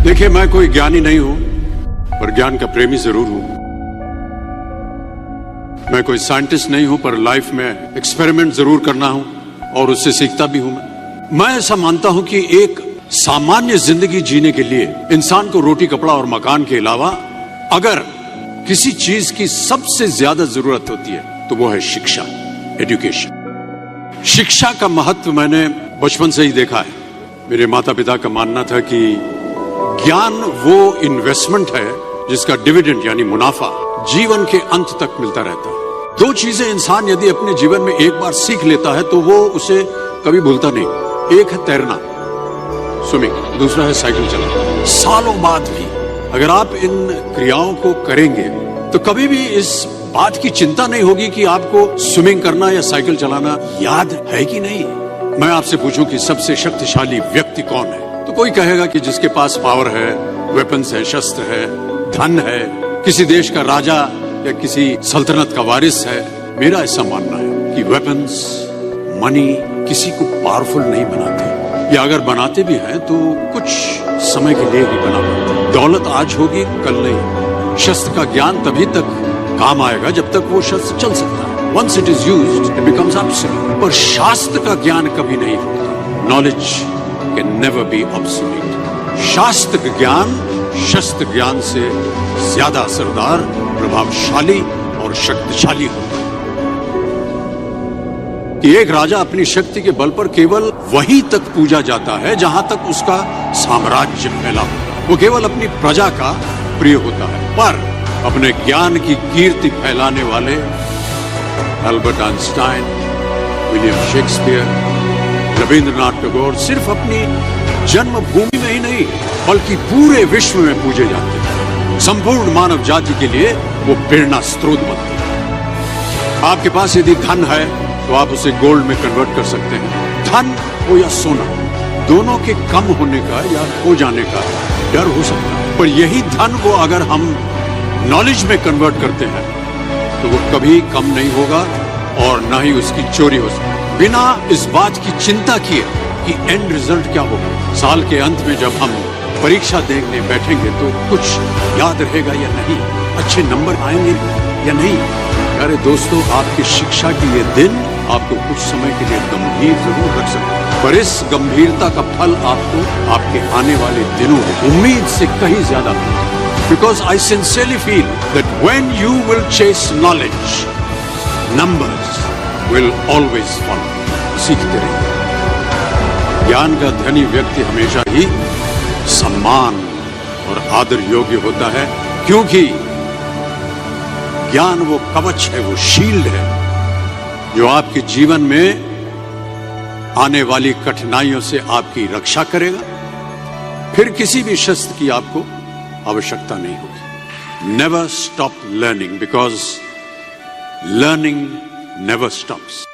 देखिए, मैं कोई ज्ञानी नहीं हूं, पर ज्ञान का प्रेमी जरूर हूं। मैं कोई साइंटिस्ट नहीं हूं, पर लाइफ में एक्सपेरिमेंट जरूर करना हूं और उससे सीखता भी हूं। मैं ऐसा मानता हूं कि एक सामान्य जिंदगी जीने के लिए इंसान को रोटी, कपड़ा और मकान के अलावा अगर किसी चीज की सबसे ज्यादा जरूरत होती है तो वो है शिक्षा, एजुकेशन। शिक्षा का महत्व मैंने बचपन से ही देखा है। मेरे माता पिता का मानना था कि ज्ञान वो इन्वेस्टमेंट है जिसका डिविडेंड यानी मुनाफा जीवन के अंत तक मिलता रहता है। दो चीजें इंसान यदि अपने जीवन में एक बार सीख लेता है तो वो उसे कभी भूलता नहीं। एक है तैरना, स्विमिंग, दूसरा है साइकिल चलाना। सालों बाद भी अगर आप इन क्रियाओं को करेंगे तो कभी भी इस बात की चिंता नहीं होगी कि आपको स्विमिंग करना या साइकिल चलाना याद है कि नहीं। मैं आपसे पूछूं कि सबसे शक्तिशाली व्यक्ति कौन है, तो कोई कहेगा कि जिसके पास पावर है, वेपन्स है, शस्त्र है, धन है, किसी देश का राजा या किसी सल्तनत का वारिस है। मेरा ऐसा मानना है कि वेपन्स, मनी किसी को पावरफुल नहीं बनाते, या अगर बनाते भी हैं तो कुछ समय के लिए ही बना पाते। दौलत आज होगी, कल नहीं। शस्त्र का ज्ञान तभी तक काम आएगा जब तक वो शस्त्र चल सकता है। Once it is used it becomes absolute. पर शास्त्र का ज्ञान कभी नहीं होता। Knowledge can never be obsolete. शास्त्र ज्ञान शस्त्र ज्ञान से ज्यादा असरदार, प्रभावशाली और शक्तिशाली होता है। कि एक राजा अपनी शक्ति के बल पर केवल वहीं तक पूजा जाता है जहां तक उसका साम्राज्य फैला हो। वो केवल अपनी प्रजा का प्रिय होता है। पर अपने ज्ञान की कीर्ति फैलाने वाले Albert Einstein, William Shakespeare, Rabindranath Tagore सिर्फ अपनी जन्मभूमि में ही नहीं बल्कि पूरे विश्व में पूजे जाते हैं। संपूर्ण मानव जाति के लिए वो प्रेरणा स्रोत बनते हैं। आपके पास यदि धन है तो आप उसे गोल्ड में कन्वर्ट कर सकते हैं। धन हो या सोना, दोनों के कम होने का या खो जाने का डर हो सकता है, पर यही धन को अगर हम नॉलेज में कन्वर्ट करते हैं तो वो कभी कम नहीं होगा और ना ही उसकी चोरी हो सकती, बिना इस बात की चिंता किए कि एंड रिजल्ट क्या होगा। साल के अंत में जब हम परीक्षा देने बैठेंगे तो कुछ याद रहेगा या नहीं, अच्छे नंबर आएंगे या नहीं। अरे दोस्तों, आपकी शिक्षा की ये दिन आपको कुछ समय के लिए गंभीर जरूर रख सकते हैं, पर इस गंभीरता का फल आपको आपके आने वाले दिनों में उम्मीद से कहीं ज्यादा मिलेगा। Because I sincerely feel that when you will chase knowledge, numbers will always follow. सीखते रहिए। ज्ञान का धनी व्यक्ति हमेशा ही सम्मान और आदर योग्य होता है, क्योंकि ज्ञान वो कवच है, वो शील्ड है जो आपके जीवन में आने वाली कठिनाइयों से आपकी रक्षा करेगा। फिर किसी भी शस्त्र की आपको आवश्यकता नहीं होगी। Never stop learning, because learning never stops.